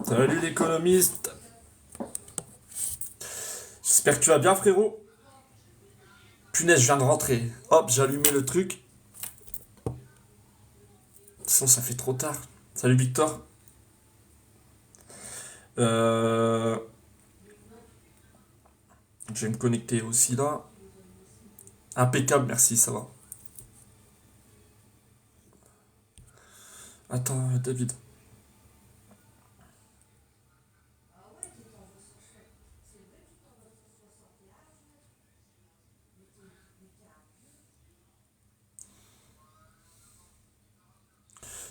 Salut l'économiste. J'espère que tu vas bien frérot. Punaise, je viens de rentrer. Hop, j'ai allumé le truc. Sinon ça fait trop tard. Salut Victor. Euh, je vais me connecter aussi là. Impeccable, merci, ça va. Attends, David.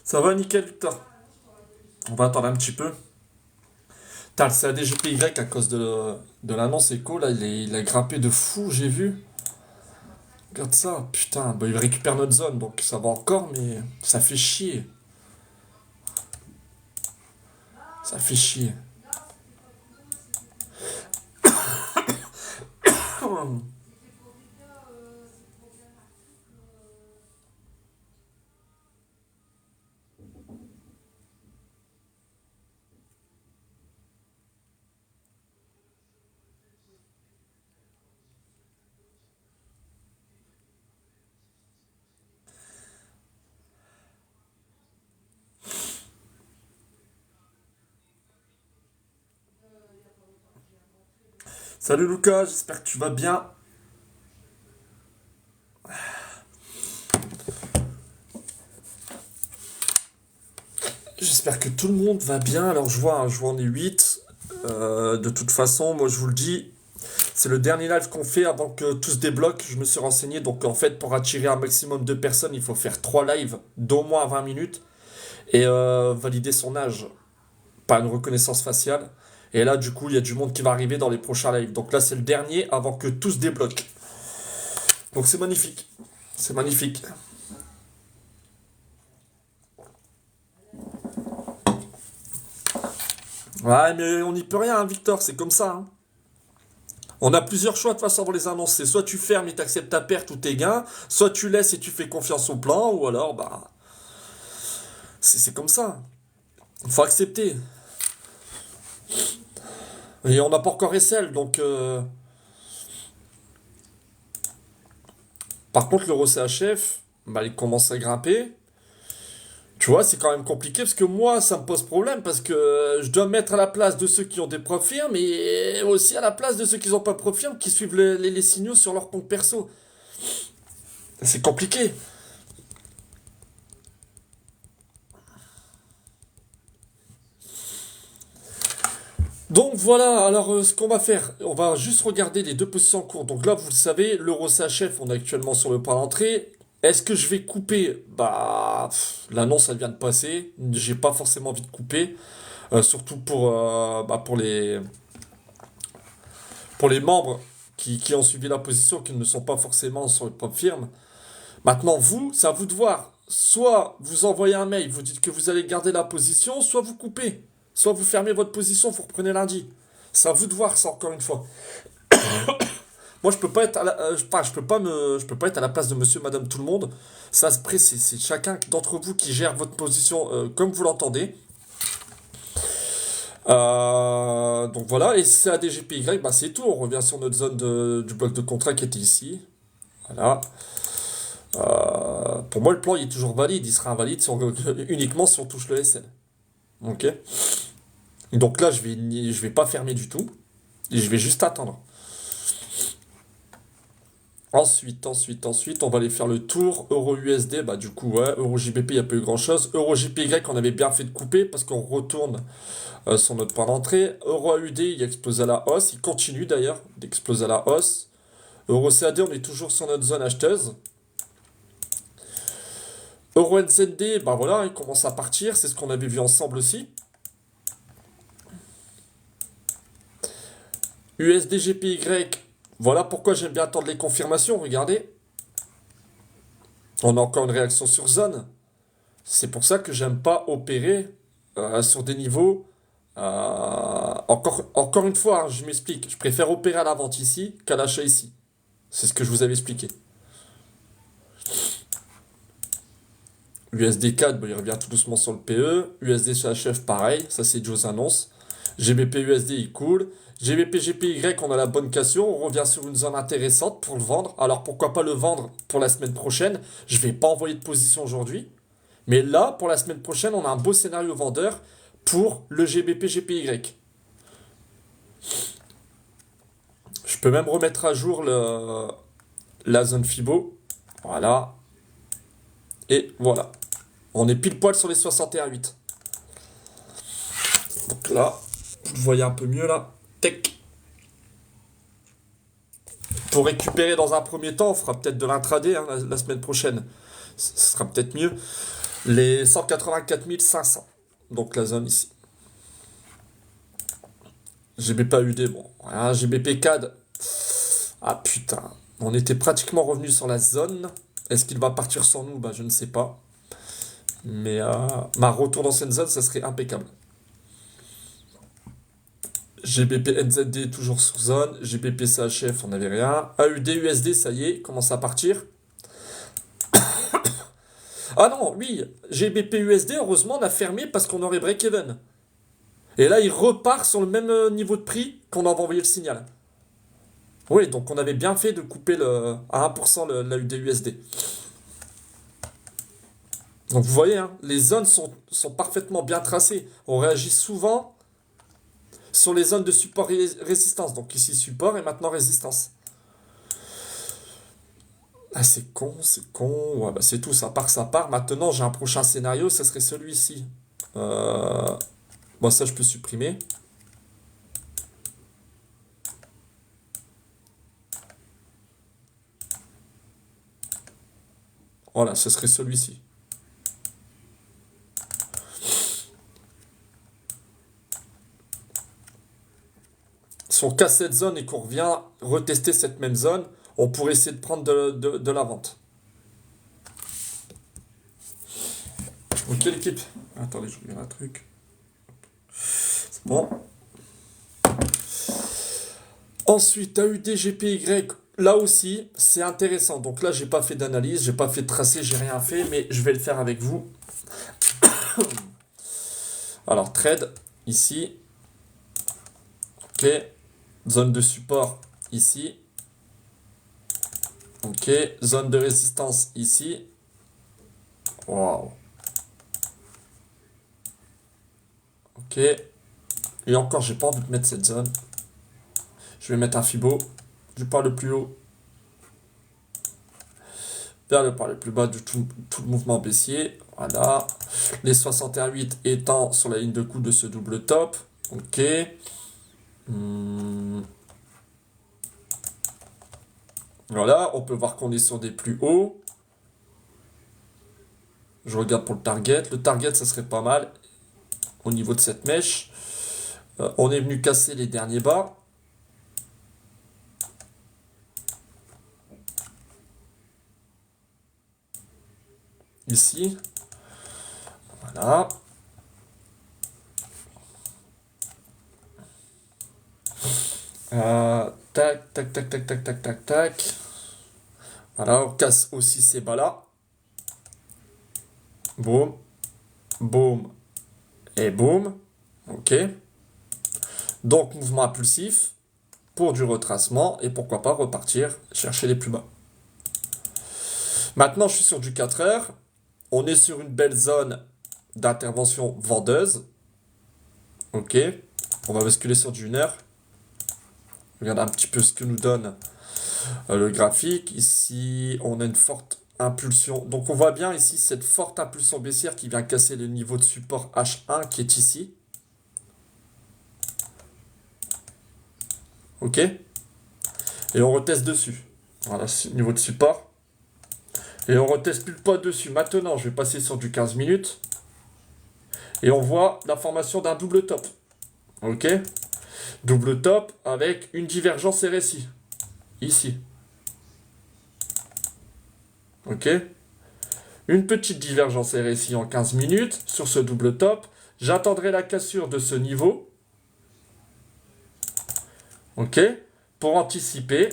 Ça va nickel Victor. On va attendre un petit peu. T'as le CADGPY à cause de l'annonce éco là, il a grimpé de fou, j'ai vu. Regarde ça, putain, bah, il récupère notre zone donc ça va encore, mais ça fait chier. Ça fait chier. Salut Lucas, j'espère que tu vas bien. J'espère que tout le monde va bien. Alors je vois on est 8. De toute façon, moi je vous le dis, c'est le dernier live qu'on fait avant que tout se débloque. Je me suis renseigné. Donc en fait, pour attirer un maximum de personnes, il faut faire 3 lives d'au moins 20 minutes. Et valider son âge par une reconnaissance faciale. Et là, du coup, il y a du monde qui va arriver dans les prochains lives. Donc là, c'est le dernier avant que tout se débloque. Donc c'est magnifique. C'est magnifique. Ouais, mais on n'y peut rien, hein, Victor, c'est comme ça, hein. On a plusieurs choix de toute façon pour les annoncer. Soit tu fermes et t'acceptes ta perte ou tes gains, soit tu laisses et tu fais confiance au plan, ou alors, bah, c'est comme ça. Il faut accepter. Et on n'a pas encore SL, donc... Par contre, l'euro CHF, bah, il commence à grimper. Tu vois, c'est quand même compliqué parce que moi, ça me pose problème parce que je dois me mettre à la place de ceux qui ont des preuves firmes et aussi à la place de ceux qui n'ont pas de preuves firmes qui suivent les signaux sur leur compte perso. C'est compliqué. Donc voilà, alors ce qu'on va faire, on va juste regarder les deux positions en cours. Donc là, vous le savez, l'euro CHF, on est actuellement sur le point d'entrée. Est-ce que je vais couper? Bah, l'annonce, elle vient de passer. J'ai pas forcément envie de couper. Surtout bah, pour les membres qui ont suivi la position, qui ne sont pas forcément sur le propre firme. Maintenant, vous, c'est à vous de voir. Soit vous envoyez un mail, vous dites que vous allez garder la position, soit vous coupez. Soit vous fermez votre position, vous reprenez lundi. C'est à vous de voir ça encore une fois. Moi, je peux pas être je peux pas être à la place de monsieur, madame, tout le monde. Ça, après, c'est chacun d'entre vous qui gère votre position comme vous l'entendez. Donc voilà, et c'est CADGPY, bah c'est tout. On revient sur notre zone du bloc de contrat qui était ici. Voilà. Pour moi, le plan il est toujours valide. Il sera invalide uniquement si on touche le SL. Ok. Donc là, je vais pas fermer du tout. Et je vais juste attendre. Ensuite, on va aller faire le tour. Euro USD, bah du coup, ouais. Euro JBP, il n'y a pas eu grand chose. Euro JPY, on avait bien fait de couper parce qu'on retourne sur notre point d'entrée. Euro AUD, il explose à la hausse. Il continue d'ailleurs d'exploser à la hausse. Euro CAD, on est toujours sur notre zone acheteuse. Euro NZD, bah voilà, il commence à partir. C'est ce qu'on avait vu ensemble aussi. USD GPY, voilà pourquoi j'aime bien attendre les confirmations. Regardez, on a encore une réaction sur zone. C'est pour ça que j'aime pas opérer sur des niveaux. Encore une fois, hein, je m'explique. Je préfère opérer à la vente ici qu'à l'achat ici. C'est ce que je vous avais expliqué. USD 4, il revient tout doucement sur le PE. USD CHF, pareil, ça c'est Joe's annonce. GBP USD, il coule. GBP GPY, on a la bonne cassure, on revient sur une zone intéressante pour le vendre. Alors pourquoi pas le vendre pour la semaine prochaine? Je vais pas envoyer de position aujourd'hui. Mais là, pour la semaine prochaine, on a un beau scénario vendeur pour le GBP GPY. Je peux même remettre à jour la zone FIBO. Voilà. Et voilà. On est pile poil sur les 61,8. Donc là, vous le voyez un peu mieux là. Tech. Pour récupérer dans un premier temps, on fera peut-être de l'intraday hein, la semaine prochaine. Ce sera peut-être mieux. Les 184 500. Donc la zone ici. GBP AUD, bon. Voilà, GBP CAD. Ah putain. On était pratiquement revenu sur la zone. Est-ce qu'il va partir sans nous? Bah je ne sais pas. Mais ma retour dans cette zone, ça serait impeccable. GBP NZD toujours sous zone. GBP CHF, on n'avait rien. AUD USD, ça y est, commence à partir. Ah non, oui, GBP USD, heureusement, on a fermé parce qu'on aurait break-even. Et là, il repart sur le même niveau de prix qu'on avait envoyé le signal. Oui, donc on avait bien fait de couper à 1% l'AUD USD. Donc vous voyez, hein, les zones sont parfaitement bien tracées. On réagit souvent sur les zones de support et résistance. Donc ici support et maintenant résistance. Ah, c'est con, c'est con. Ouais, bah c'est tout, ça part, ça part. Maintenant, j'ai un prochain scénario, ça serait celui-ci. Bon, ça, je peux supprimer. Voilà, ce serait celui-ci. Si on casse cette zone et qu'on revient retester cette même zone, on pourrait essayer de prendre de la vente. Ok l'équipe. Attendez, je regarde un truc. C'est bon. Ensuite, AUD GPY, là aussi, c'est intéressant. Donc là, j'ai pas fait d'analyse, j'ai pas fait de tracé, j'ai rien fait, mais je vais le faire avec vous. Alors, trade, ici. Ok. Zone de support, ici. Ok. Zone de résistance, ici. Waouh. Ok. Et encore, j'ai pas envie de mettre cette zone. Je vais mettre un Fibo. Du par le plus haut vers le par le plus bas de tout le mouvement baissier. Voilà. Les 61,8 étant sur la ligne de coup de ce double top. Ok. Voilà, on peut voir qu'on est sur des plus hauts. Je regarde pour le target. Le target, ça serait pas mal au niveau de cette mèche. On est venu casser les derniers bas. Ici. Voilà. Tac, tac, tac, tac, tac, tac, tac, tac. Voilà, on casse aussi ces bas-là. Boum. Boum. Et boum. Ok. Donc, mouvement impulsif pour du retracement et pourquoi pas repartir chercher les plus bas. Maintenant, je suis sur du 4 heures. On est sur une belle zone d'intervention vendeuse. Ok. On va basculer sur du 1 heure. Regarde un petit peu ce que nous donne le graphique. Ici, on a une forte impulsion. Donc, on voit bien ici cette forte impulsion baissière qui vient casser le niveau de support H1 qui est ici. Ok. Et on reteste dessus. Voilà, niveau de support. Et on reteste plus le poids dessus. Maintenant, je vais passer sur du 15 minutes. Et on voit la formation d'un double top. Ok. Double top avec une divergence RSI. Ici. Ok. Une petite divergence RSI en 15 minutes sur ce double top. J'attendrai la cassure de ce niveau. Ok. Pour anticiper.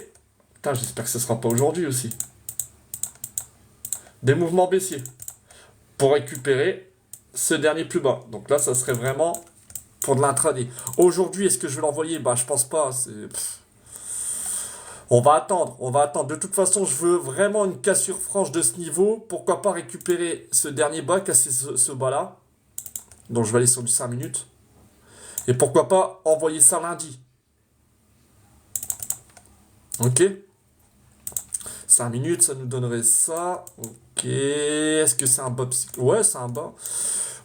Putain, j'espère que ce ne sera pas aujourd'hui aussi. Des mouvements baissiers. pour récupérer ce dernier plus bas. Donc là, ça serait vraiment pour de l'intraday. Aujourd'hui, est-ce que je vais l'envoyer? Bah, je pense pas. On va attendre, on va attendre. De toute façon, je veux vraiment une cassure franche de ce niveau. Pourquoi pas récupérer ce dernier bas, casser ce bas-là. Donc je vais aller sur du 5 minutes. Et pourquoi pas envoyer ça lundi. Ok. 5 minutes, ça nous donnerait ça. Ok. Est-ce que c'est un bas? Ouais, c'est un bas.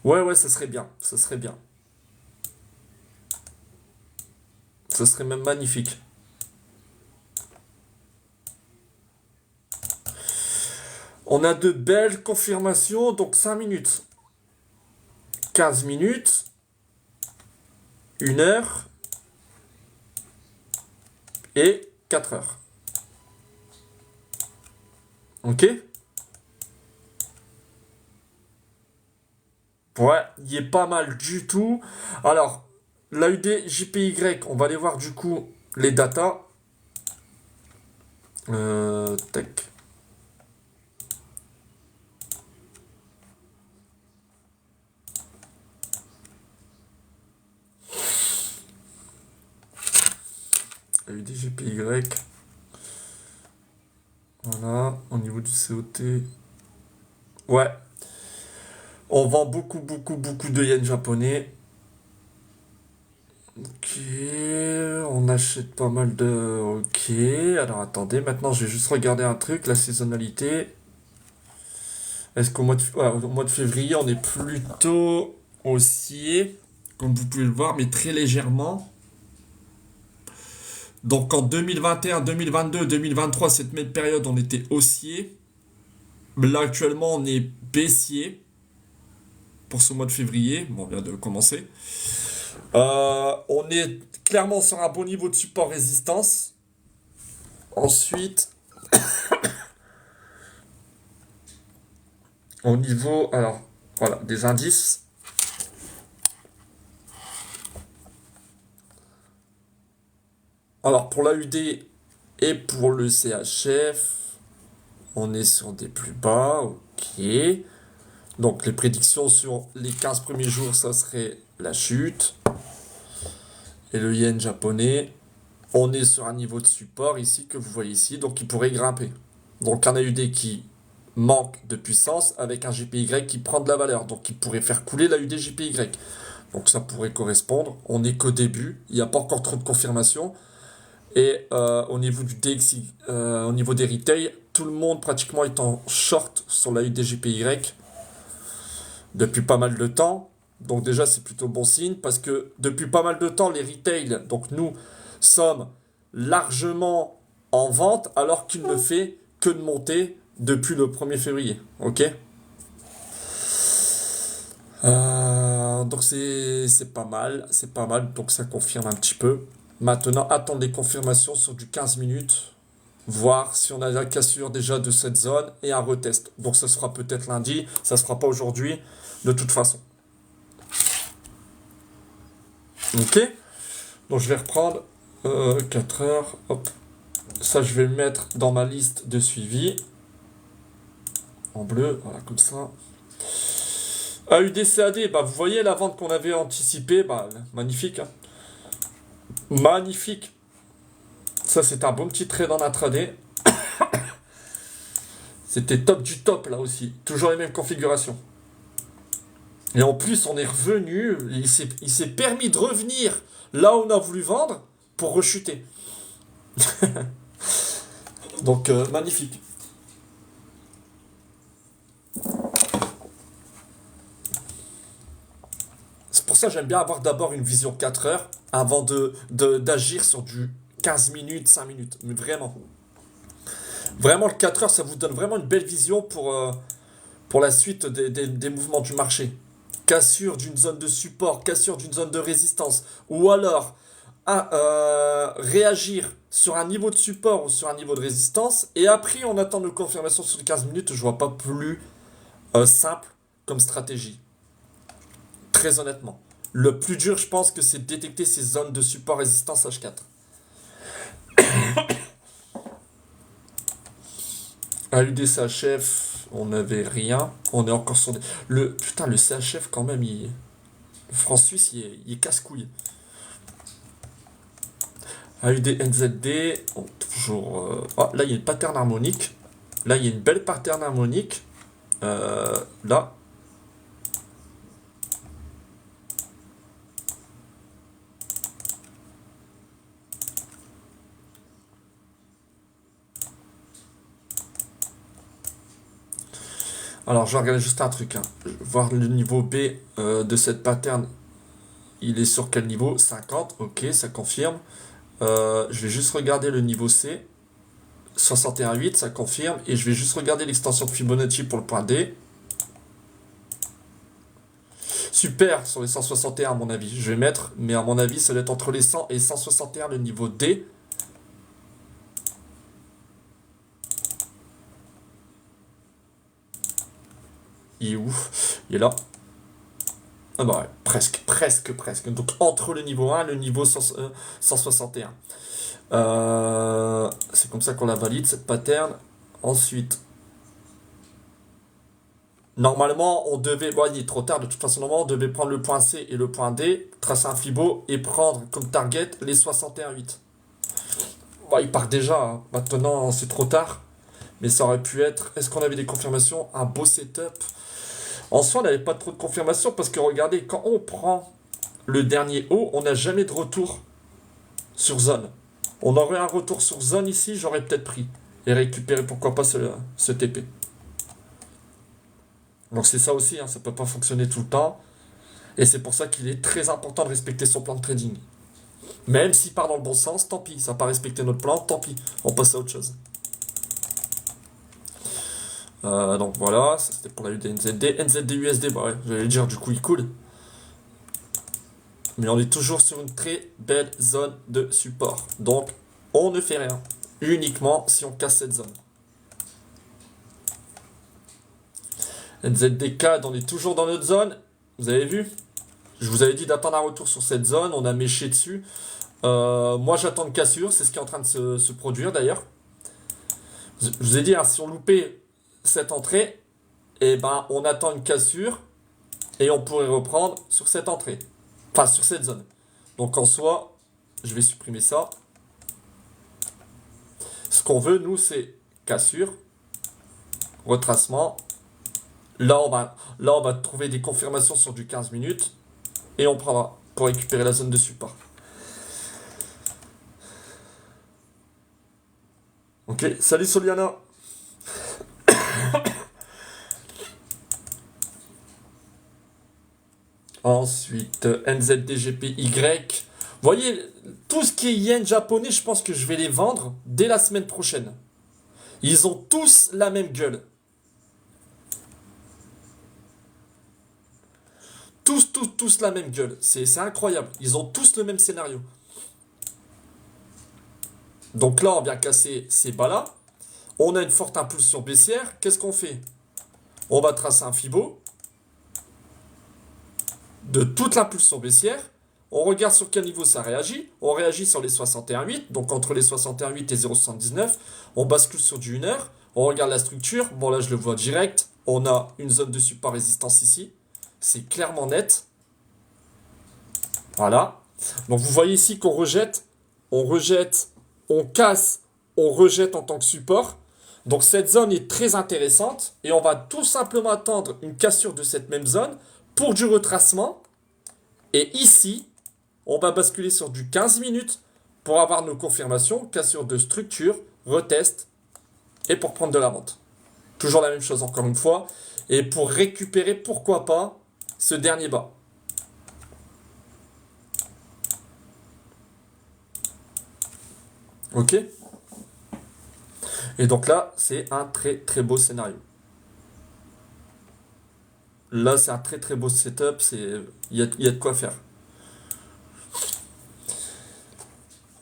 Ouais, ça serait bien. Ça serait bien. Ça serait même magnifique. On a de belles confirmations, donc 5 minutes. 15 minutes. 1 heure. Et 4 heures. Ok? Ouais, il est pas mal du tout. Alors, l'AUD JPY, on va aller voir du coup les datas. Tac. AUD JPY. Voilà, au niveau du COT. Ouais, on vend beaucoup de yens japonais. Ok, on achète pas mal de... Ok, alors attendez, maintenant je vais juste regarder un truc, la saisonnalité. Est-ce qu'au mois de... ouais, au mois de février, on est plutôt haussier, comme vous pouvez le voir, mais très légèrement. Donc en 2021, 2022, 2023, cette même période, on était haussier. Là actuellement, on est baissier pour ce mois de février. Bon, on vient de commencer. On est clairement sur un bon niveau de support-résistance. Ensuite, au niveau, alors, voilà, des indices. Alors, pour l'AUD et pour le CHF, on est sur des plus bas, ok. Donc, les prédictions sur les 15 premiers jours, ça serait la chute. Et le yen japonais, on est sur un niveau de support ici, que vous voyez ici, donc il pourrait grimper. Donc, un AUD qui manque de puissance avec un JPY qui prend de la valeur. Donc il pourrait faire couler la UD JPY. Donc ça pourrait correspondre. On n'est qu'au début. Il n'y a pas encore trop de confirmation. Et au niveau du DXY, au niveau des retail, tout le monde pratiquement est en short sur la UD JPY depuis pas mal de temps. Donc déjà c'est plutôt bon signe parce que depuis pas mal de temps les retail, donc nous sommes largement en vente alors qu'il ne fait que de monter depuis le 1er février. Ok. Donc c'est pas mal, c'est pas mal, donc ça confirme un petit peu. Maintenant, attendre des confirmations sur du 15 minutes, voir si on a la cassure déjà de cette zone et un retest. Donc ça sera peut-être lundi, ça se fera pas aujourd'hui, de toute façon. Ok. Donc je vais reprendre 4 heures, hop. Ça je vais le mettre dans ma liste de suivi. En bleu, voilà, comme ça. AUDCAD, bah vous voyez la vente qu'on avait anticipée, bah magnifique. Hein. Magnifique. Ça c'est un bon petit trade en intraday. C'était top du top là aussi. Toujours les mêmes configurations. Et en plus on est revenu, il s'est permis de revenir là où on a voulu vendre pour rechuter. Donc magnifique. C'est pour ça que j'aime bien avoir d'abord une vision 4 heures avant d'agir sur du 15 minutes, 5 minutes. Mais vraiment. Vraiment, le 4 heures, ça vous donne vraiment une belle vision pour la suite des mouvements du marché. Cassure d'une zone de support, cassure d'une zone de résistance. Ou alors, réagir sur un niveau de support ou sur un niveau de résistance. Et après, on attend nos confirmations sur les 15 minutes. Je vois pas plus simple comme stratégie. Très honnêtement. Le plus dur, je pense que c'est de détecter ces zones de support résistance H4. AUD CHF, on n'avait rien. On est encore sur des... Putain, le CHF quand même, le franc-suisse, il est casse-couille. AUD, NZD, toujours... là, il y a une pattern harmonique. Là, il y a une belle pattern harmonique. Là. Alors, je vais regarder juste un truc. Hein. Voir le niveau B de cette pattern. Il est sur quel niveau? 50. Ok, ça confirme. Je vais juste regarder le niveau C. 61,8, ça confirme. Et je vais juste regarder l'extension de Fibonacci pour le point D. Super, sur les 161 à mon avis. Je vais mettre, mais à mon avis, ça doit être entre les 100 et 161 le niveau D. Il est où? Il est là. Ah bah ouais, presque. Donc entre le niveau 1 et le niveau 161. C'est comme ça qu'on la valide, cette pattern. Ensuite, normalement, on devait... Bon, il est trop tard, de toute façon, normalement, on devait prendre le point C et le point D, tracer un Fibo et prendre comme target les 61,8. Bon, il part déjà. Hein. Maintenant, c'est trop tard. Mais ça aurait pu être... Est-ce qu'on avait des confirmations? Un beau setup. En soi, on n'avait pas trop de confirmations parce que regardez, quand on prend le dernier haut, on n'a jamais de retour sur zone. On aurait un retour sur zone ici, j'aurais peut-être pris. Et récupéré, pourquoi pas, ce TP. Donc c'est ça aussi, hein, ça peut pas fonctionner tout le temps. Et c'est pour ça qu'il est très important de respecter son plan de trading. Même s'il part dans le bon sens, tant pis. Ça n'a pas respecté notre plan, tant pis. On passe à autre chose. Donc voilà, ça c'était pour la UDNZD. NZD USD, bah ouais, j'allais dire du coup il coule. Mais on est toujours sur une très belle zone de support. Donc on ne fait rien. Uniquement si on casse cette zone. NZD CAD, on est toujours dans notre zone. Vous avez vu? Je vous avais dit d'attendre un retour sur cette zone. On a méché dessus. Moi j'attends une cassure. C'est ce qui est en train de se produire d'ailleurs. Je vous ai dit, hein, si on loupait cette entrée, et ben on attend une cassure et on pourrait reprendre sur cette entrée. Enfin sur cette zone. Donc en soi, je vais supprimer ça. Ce qu'on veut, nous, c'est cassure, retracement. Là on va trouver des confirmations sur du 15 minutes. Et on prendra pour récupérer la zone de support. Ok, salut Soliana. Ensuite, NZDGPY. Vous voyez, tout ce qui est yen japonais, je pense que je vais les vendre dès la semaine prochaine. Ils ont tous la même gueule. Tous la même gueule. C'est incroyable. Ils ont tous le même scénario. Donc là, on vient casser ces bas-là. On a une forte impulsion baissière. Qu'est-ce qu'on fait? On va tracer un Fibo de toute l'impulsion baissière. On regarde sur quel niveau ça réagit. On réagit sur les 61,8. Donc entre les 61,8 et 0,79. On bascule sur du 1 heure. On regarde la structure. Bon là, je le vois direct. On a une zone de support résistance ici. C'est clairement net. Voilà. Donc vous voyez ici qu'on rejette, on casse, on rejette en tant que support. Donc cette zone est très intéressante et on va tout simplement attendre une cassure de cette même zone pour du retracement. Et ici, on va basculer sur du 15 minutes pour avoir nos confirmations, cassure de structure, retest et pour prendre de la vente. Toujours la même chose encore une fois. Et pour récupérer, pourquoi pas, ce dernier bas. Ok? Et donc là, c'est un très très beau scénario. Là, c'est un très très beau setup. Il y a de quoi faire.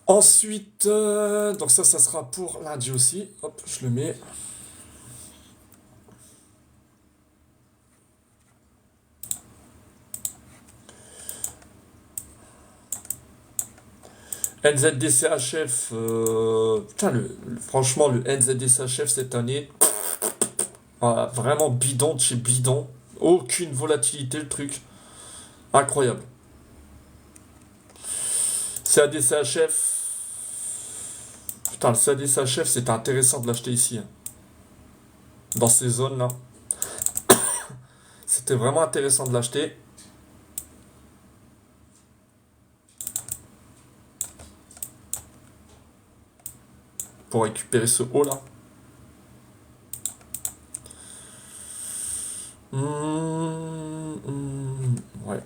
Ensuite, donc ça sera pour lundi aussi. Hop, je le mets. NZDCHF, putain, franchement, le NZDCHF cette année, Voilà, vraiment bidon de chez bidon. Aucune volatilité le truc. Incroyable. CAD-CHF. Putain, le CAD-CHF, c'était intéressant de l'acheter ici, hein. Dans ces zones-là. C'était vraiment intéressant de l'acheter. Pour récupérer ce haut-là. Ouais.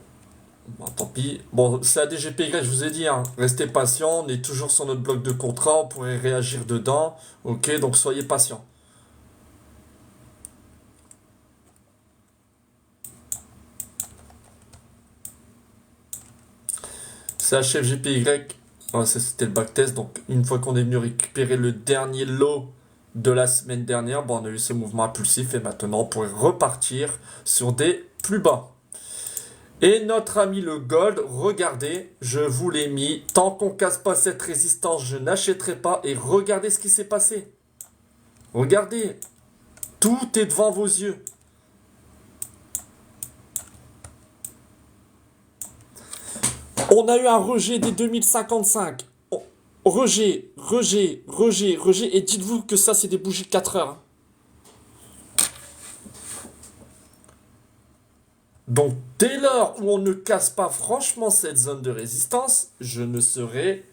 Bon, tant pis. Bon, c'est ADGPY, je vous ai dit, hein. Restez patient, on est toujours sur notre bloc de contrat, on pourrait réagir dedans. Ok, donc soyez patient. C'est HFGPY, ouais, ça c'était le backtest, donc une fois qu'on est venu récupérer le dernier lot de la semaine dernière, bon, on a eu ce mouvement impulsif et maintenant on pourrait repartir sur des plus bas. Et notre ami le gold, regardez, je vous l'ai mis. Tant qu'on casse pas cette résistance, je n'achèterai pas. Et regardez ce qui s'est passé. Regardez, tout est devant vos yeux. On a eu un rejet des 2055. Rejet, rejet, rejet, rejet. Et dites-vous que ça, c'est des bougies de 4 heures. Donc, dès lors où on ne casse pas franchement cette zone de résistance, je ne serai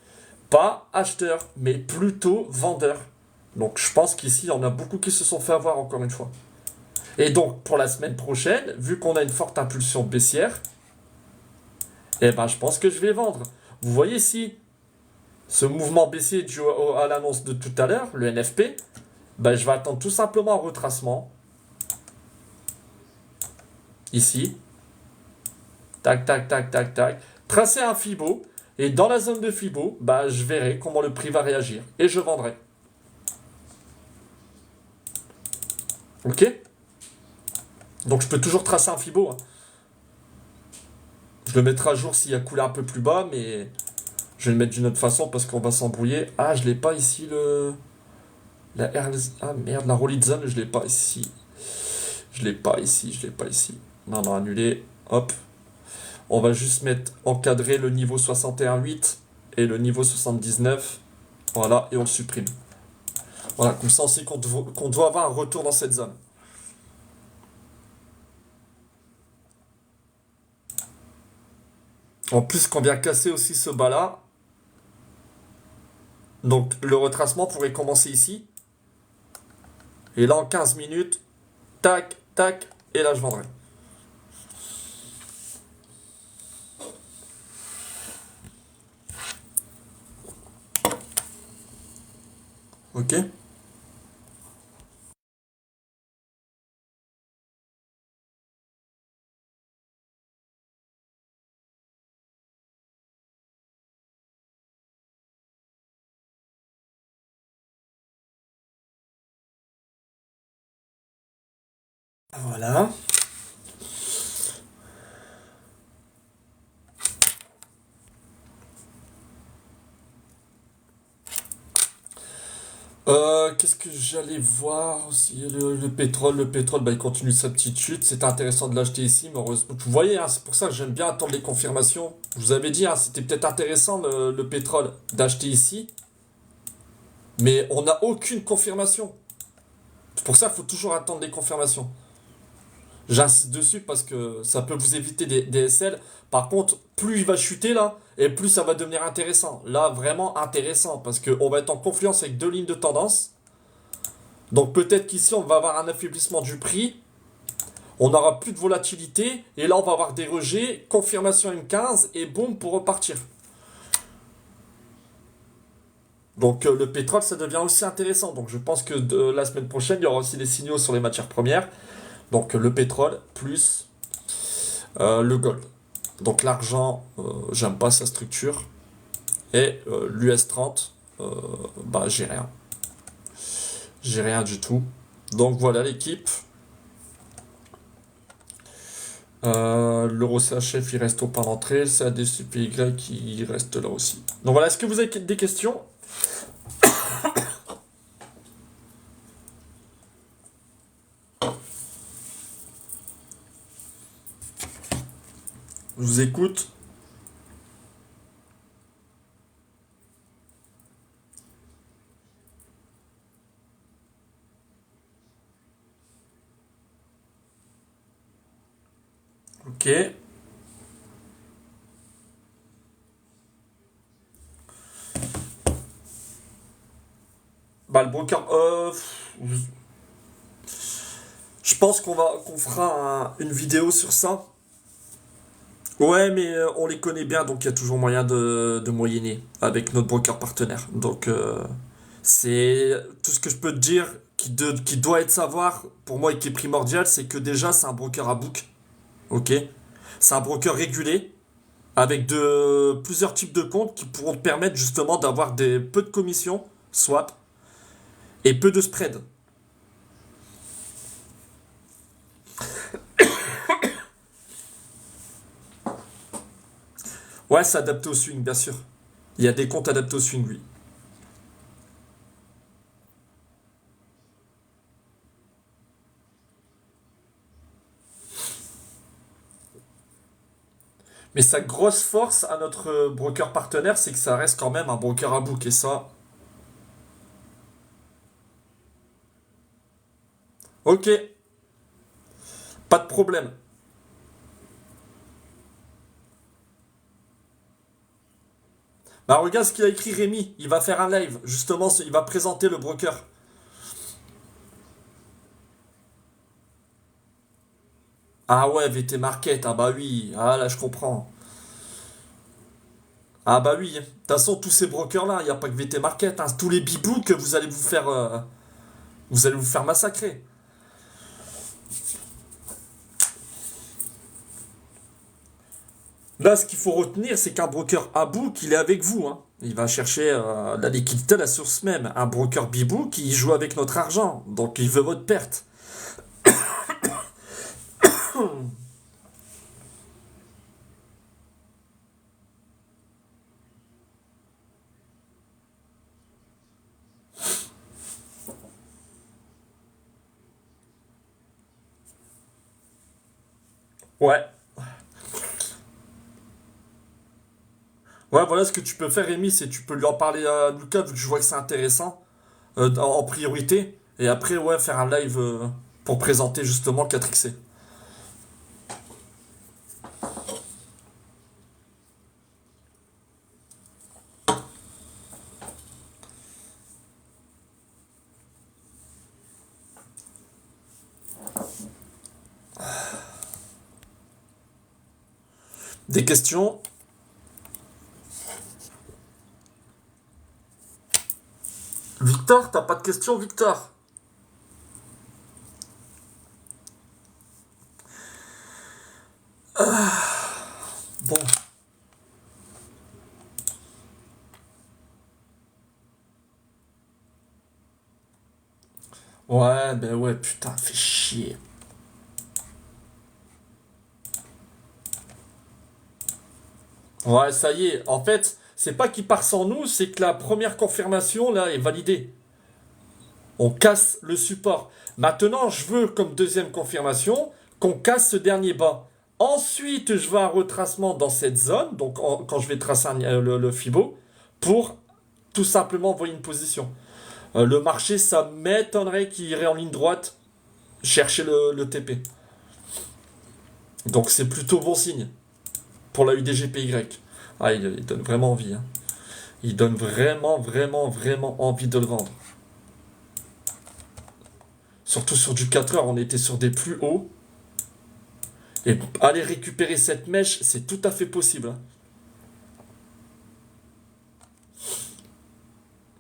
pas acheteur, mais plutôt vendeur. Donc je pense qu'ici, il y en a beaucoup qui se sont fait avoir encore une fois. Et donc pour la semaine prochaine, vu qu'on a une forte impulsion baissière, eh ben je pense que je vais vendre. Vous voyez ici, ce mouvement baissier dû à l'annonce de tout à l'heure, le NFP, ben je vais attendre tout simplement un retracement. Ici. Tac, tac, tac, tac, tac. Tracer un Fibo. Et dans la zone de Fibo, bah, je verrai comment le prix va réagir. Et je vendrai. Ok? Donc je peux toujours tracer un Fibo, hein. Je le mettrai à jour s'il a coulé un peu plus bas, mais je vais le mettre d'une autre façon parce qu'on va s'embrouiller. Ah, je l'ai pas ici le. Ah merde, la Rolling Zone, je l'ai pas ici. Je l'ai pas ici, je l'ai pas ici. Non, non, annulé. Hop. On va juste mettre encadrer le niveau 61.8 et le niveau 79. Voilà, et on le supprime. Voilà, comme ça on sait qu'on doit avoir un retour dans cette zone. En plus qu'on vient casser aussi ce bas là. Donc le retracement pourrait commencer ici. Et là en 15 minutes, tac, tac, et là je vendrai. Ok? Voilà. Qu'est-ce que j'allais voir aussi le pétrole, bah, il continue sa petite chute. C'est intéressant de l'acheter ici, mais heureusement. Vous voyez, hein, c'est pour ça que j'aime bien attendre les confirmations. Je vous avais dit, hein, c'était peut-être intéressant le pétrole d'acheter ici, mais on n'a aucune confirmation. C'est pour ça qu'il faut toujours attendre les confirmations. J'insiste dessus parce que ça peut vous éviter des SL. Par contre, plus il va chuter là, et plus ça va devenir intéressant. Là, vraiment intéressant, parce qu'on va être en confluence avec deux lignes de tendance. Donc peut-être qu'ici, on va avoir un affaiblissement du prix. On n'aura plus de volatilité. Et là, on va avoir des rejets, confirmation M15, et boum, pour repartir. Donc le pétrole, ça devient aussi intéressant. Donc je pense que la semaine prochaine, il y aura aussi des signaux sur les matières premières. Donc le pétrole plus le gold. Donc l'argent, j'aime pas sa structure. Et l'US 30, bah j'ai rien. J'ai rien du tout. Donc voilà l'équipe. L'euro CHF il reste au point d'entrée. Le CAD-CPY il reste là aussi. Donc voilà, est-ce que vous avez des questions? Je vous écoute. Ok. Bah, le broker. Je pense qu'on fera une vidéo sur ça. Ouais, mais on les connaît bien, donc il y a toujours moyen de moyenner avec notre broker partenaire. Donc, c'est tout ce que je peux te dire qui doit être savoir pour moi et qui est primordial, c'est que déjà, c'est un broker à book. Ok? C'est un broker régulé avec plusieurs types de comptes qui pourront te permettre justement d'avoir peu de commissions, swap, et peu de spread. Ouais, c'est adapté au swing, bien sûr. Il y a des comptes adaptés au swing, oui. Mais sa grosse force à notre broker partenaire, c'est que ça reste quand même un broker à book. Et ça, ok, pas de problème. Bah regarde ce qu'il a écrit Rémi. Il va faire un live. Justement, il va présenter le broker. Ah ouais, VT Market. Ah bah oui. Ah là, je comprends. Ah bah oui. De toute façon, tous ces brokers-là, il n'y a pas que VT Market, hein. Tous les bibous que vous allez vous faire massacrer. Là, ce qu'il faut retenir, c'est qu'un broker Abou, qu'il est avec vous, hein. Il va chercher la liquidité à la source même. Un broker Bibou qui joue avec notre argent. Donc, il veut votre perte. Ouais. Ouais, voilà ce que tu peux faire, Rémi, c'est tu peux lui en parler à Lucas, vu que je vois que c'est intéressant, en priorité. Et après, ouais, faire un live pour présenter justement le 4XC. Des questions? Victor, t'as pas de questions, Victor? Bon. Ouais, ben ouais, putain, fais chier. Ouais, ça y est. En fait, c'est pas qu'il part sans nous, c'est que la première confirmation, là, est validée. On casse le support. Maintenant, je veux comme deuxième confirmation qu'on casse ce dernier bas. Ensuite, je veux un retracement dans cette zone, donc quand je vais tracer le Fibo, pour tout simplement envoyer une position. Le marché, ça m'étonnerait qu'il irait en ligne droite chercher le TP. Donc c'est plutôt bon signe pour la UDGPY. Ah, il donne vraiment envie, hein. Il donne vraiment, vraiment, vraiment envie de le vendre. Surtout sur du 4 heures, on était sur des plus hauts. Et aller récupérer cette mèche, c'est tout à fait possible, hein.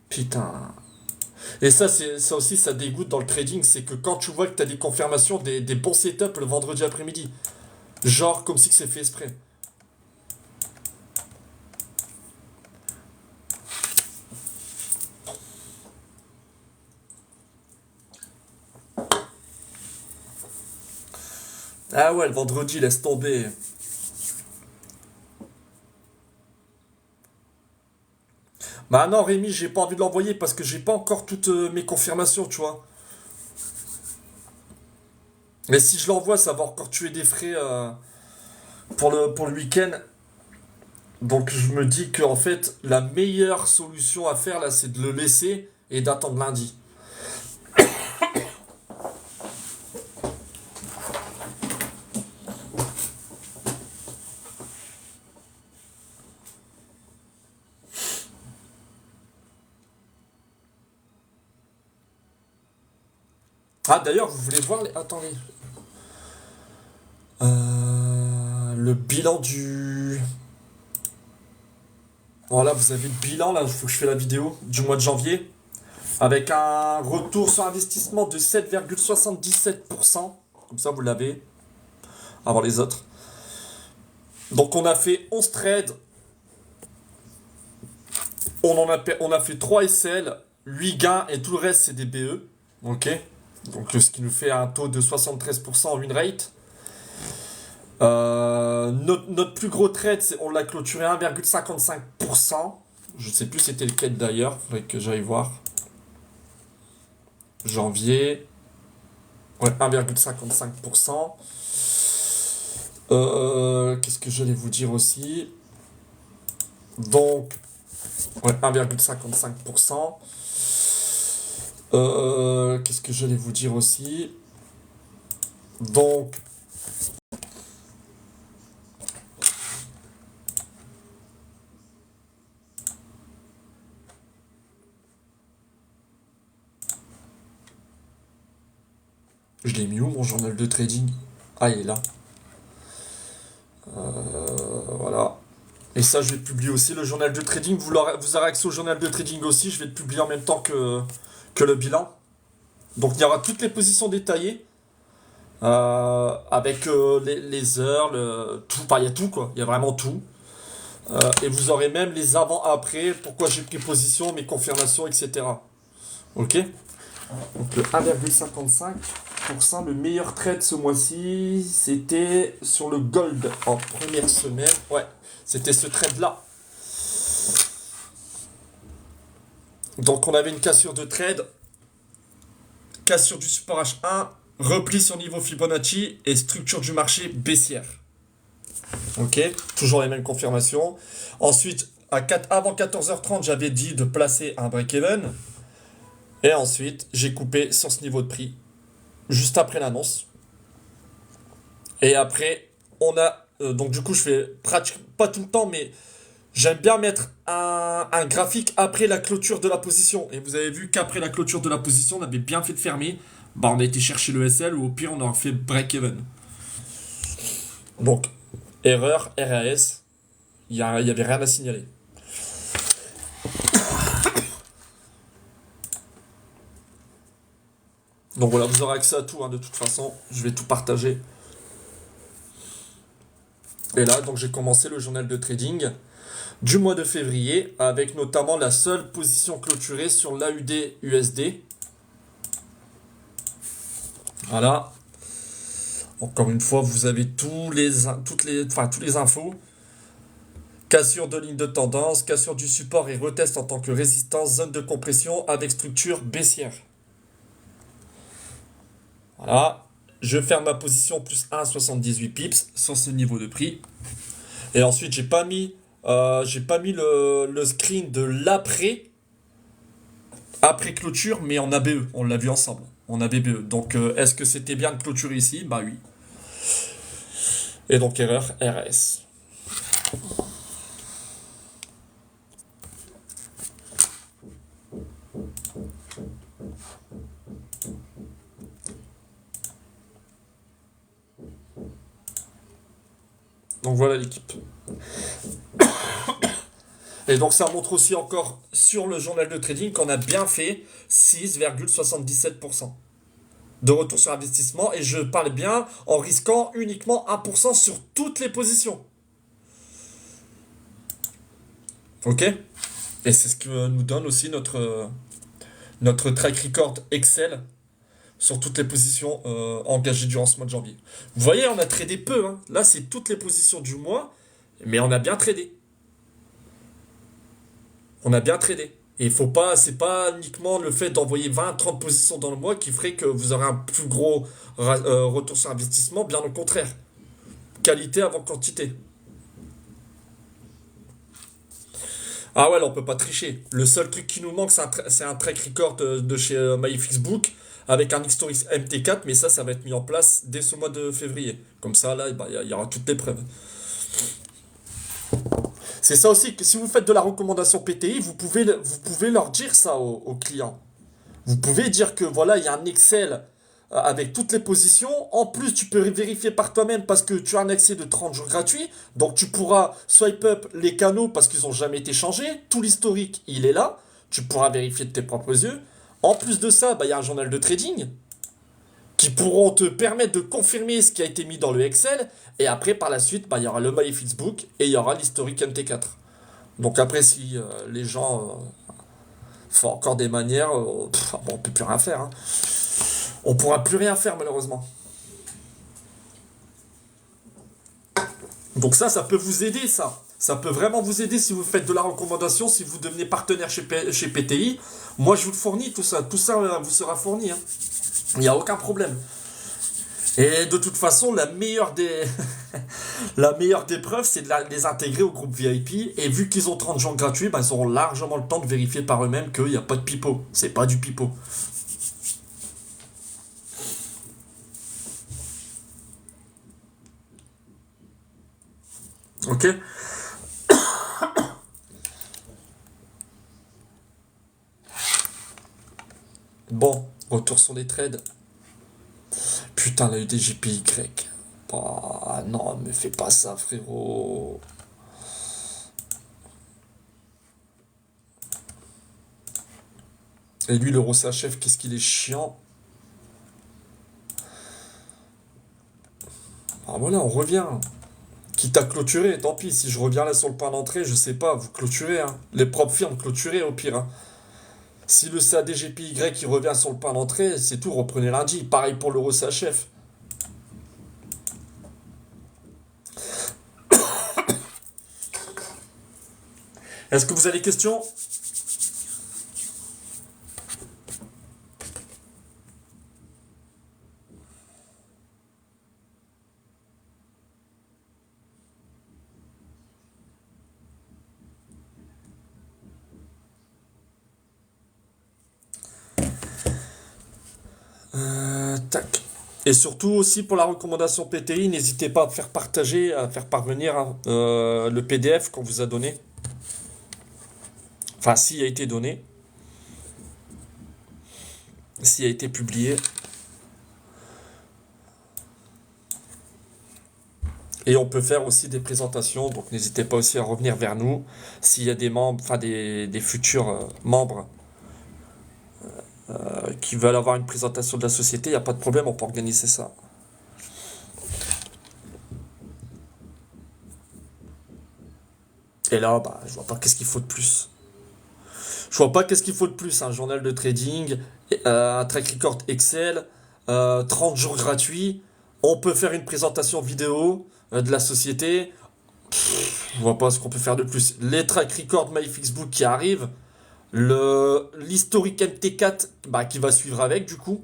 Putain. Et ça aussi, ça dégoûte dans le trading, c'est que quand tu vois que tu as des confirmations, des bons setups le vendredi après-midi, genre comme si c'est fait exprès. Ah ouais, le vendredi, laisse tomber. Bah non, Rémi, j'ai pas envie de l'envoyer parce que j'ai pas encore toutes mes confirmations, tu vois. Mais si je l'envoie, ça va encore tuer des frais. pour le week-end. Donc je me dis que en fait, la meilleure solution à faire là, c'est de le laisser et d'attendre lundi. Ah d'ailleurs, vous voulez voir les... Attendez. Le bilan du... Voilà, vous avez le bilan là, il faut que je fasse la vidéo du mois de janvier. Avec un retour sur investissement de 7,77%. Comme ça, vous l'avez. Avant les autres. Donc on a fait 11 trades. On a fait 3 SL, 8 gains et tout le reste c'est des BE. Ok. Donc ce qui nous fait un taux de 73% en win rate. Notre plus gros trade, on l'a clôturé à 1,55%. Je ne sais plus c'était lequel d'ailleurs. Faudrait que j'aille voir. Janvier. Ouais, 1,55%. Qu'est-ce que j'allais vous dire aussi? Donc, ouais, 1,55%. Qu'est-ce que j'allais vous dire aussi? Donc, je l'ai mis où mon journal de trading? Ah, il est là. Voilà. Et ça, je vais publier aussi le journal de trading. Vous aurez accès au journal de trading aussi. Je vais le publier en même temps que le bilan. Donc, il y aura toutes les positions détaillées. Avec les heures, tout. Enfin, il y a tout, quoi. Il y a vraiment tout. Et vous aurez même les avant-après. Pourquoi j'ai pris position, mes confirmations, etc. Ok? Donc, le 1,55%, le meilleur trade ce mois-ci, c'était sur le gold en première semaine. Ouais, c'était ce trade-là. Donc on avait une cassure de trade, cassure du support H1, repli sur niveau Fibonacci et structure du marché baissière. Ok, toujours les mêmes confirmations. Ensuite, avant 14h30, j'avais dit de placer un break-even. Et ensuite, j'ai coupé sur ce niveau de prix, juste après l'annonce. Et après, on a... donc du coup, je fais pratiquement pas tout le temps, mais j'aime bien mettre un graphique après la clôture de la position. Et vous avez vu qu'après la clôture de la position, on avait bien fait de fermer. Bah, on a été chercher le SL ou au pire, on aurait fait break-even. Donc, erreur, RAS. Il y avait rien à signaler. Donc voilà, vous aurez accès à tout, hein, de toute façon. Je vais tout partager. Et là, donc j'ai commencé le journal de trading du mois de février avec notamment la seule position clôturée sur l'AUD USD. Voilà. Encore une fois, vous avez tous les infos. Cassure de ligne de tendance, cassure du support et retest en tant que résistance, zone de compression avec structure baissière. Voilà. Je ferme ma position plus 1,78 pips sur ce niveau de prix. Et ensuite, j'ai pas mis le screen de après clôture, mais en ABE. On l'a vu ensemble. En ABE. Donc, est-ce que c'était bien de clôturer ici? Bah oui. Et donc, erreur RS. Donc voilà l'équipe. Et donc ça montre aussi encore sur le journal de trading qu'on a bien fait 6,77% de retour sur investissement. Et je parle bien en risquant uniquement 1% sur toutes les positions. Ok? Et c'est ce que nous donne aussi notre track record Excel sur toutes les positions engagées durant ce mois de janvier. Vous voyez, on a tradé peu. Hein. Là, c'est toutes les positions du mois, mais on a bien tradé. On a bien tradé. Et c'est pas uniquement le fait d'envoyer 20-30 positions dans le mois qui ferait que vous aurez un plus gros retour sur investissement, bien au contraire. Qualité avant quantité. Ah ouais, là, on peut pas tricher. Le seul truc qui nous manque, c'est un track record de chez MyFixBook avec un Historix MT4, mais ça va être mis en place dès ce mois de février. Comme ça, là, bah, y aura toutes les preuves. C'est ça aussi, que si vous faites de la recommandation PTI, vous pouvez leur dire ça aux clients. Vous pouvez dire que voilà, il y a un Excel avec toutes les positions. En plus, tu peux vérifier par toi-même parce que tu as un accès de 30 jours gratuit. Donc, tu pourras swipe up les canaux parce qu'ils n'ont jamais été changés. Tout l'historique, il est là. Tu pourras vérifier de tes propres yeux. En plus de ça, bah, il y a un journal de trading qui pourront te permettre de confirmer ce qui a été mis dans le Excel. Et après, par la suite, bah, il y aura le MyFixBook et il y aura l'historique MT4. Donc après, si les gens font encore des manières, bon, on peut plus rien faire, hein. On pourra plus rien faire malheureusement. Donc ça peut vous aider, ça. Ça peut vraiment vous aider si vous faites de la recommandation, si vous devenez partenaire chez PTI. Moi, je vous le fournis, tout ça. Tout ça vous sera fourni, hein. Il n'y a aucun problème. Et de toute façon, la meilleure des, la meilleure des preuves, c'est de les intégrer au groupe VIP. Et vu qu'ils ont 30 jours gratuits, bah, ils auront largement le temps de vérifier par eux-mêmes qu'il n'y a pas de pipeau. C'est pas du pipeau. Ok? Bon, retour sur les trades. Putain, la UDJPY. Ah non, me fais pas ça, frérot. Et lui, l'euro chef, qu'est-ce qu'il est chiant. Ah voilà, on revient. Quitte à clôturer, tant pis, si je reviens là sur le point d'entrée, je sais pas, vous clôturez, hein. Les propres firmes clôturez au pire, hein. Si le CADGPY qui revient sur le point d'entrée, c'est tout, reprenez lundi. Pareil pour l'euro CHF. Est-ce que vous avez des questions? Tac. Et surtout aussi pour la recommandation PTI, n'hésitez pas à faire partager, à faire parvenir hein, le PDF qu'on vous a donné. Enfin, s'il a été donné, s'il a été publié. Et on peut faire aussi des présentations, donc n'hésitez pas aussi à revenir vers nous s'il y a des membres, enfin des futurs membres qui veulent avoir une présentation de la société, il n'y a pas de problème, on peut organiser ça. Et là, bah, je vois pas qu'est-ce qu'il faut de plus. Je vois pas qu'est-ce qu'il faut de plus, un journal de trading, un track record Excel, 30 jours gratuits. On peut faire une présentation vidéo de la société. Je vois pas ce qu'on peut faire de plus. Les track record MyFixBook qui arrivent, l'historique MT4 bah, qui va suivre avec du coup.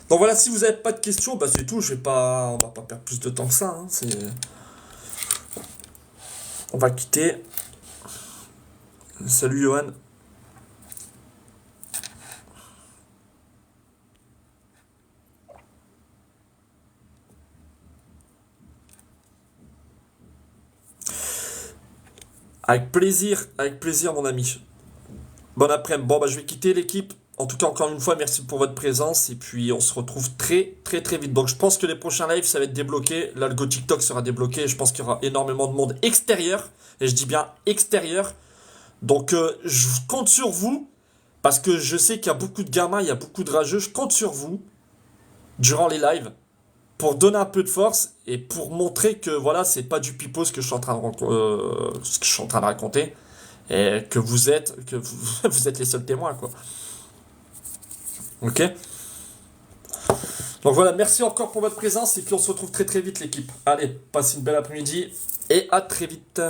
Donc voilà, si vous n'avez pas de questions, bah c'est tout. On va pas perdre plus de temps que ça, hein. On va quitter. Salut Johan. Avec plaisir mon ami. Bon après-midi. Bon bah je vais quitter l'équipe. En tout cas encore une fois merci pour votre présence et puis on se retrouve très très très vite. Donc je pense que les prochains lives ça va être débloqué. L'algo TikTok sera débloqué. Je pense qu'il y aura énormément de monde extérieur et je dis bien extérieur. Donc je compte sur vous parce que je sais qu'il y a beaucoup de gamins, il y a beaucoup de rageux. Je compte sur vous durant les lives pour donner un peu de force et pour montrer que voilà, c'est pas du pipeau ce que je suis en train ce que je suis en train de raconter et vous êtes les seuls témoins quoi. Ok? Donc voilà, merci encore pour votre présence et puis on se retrouve très très vite l'équipe. Allez, passez une belle après-midi et à très vite.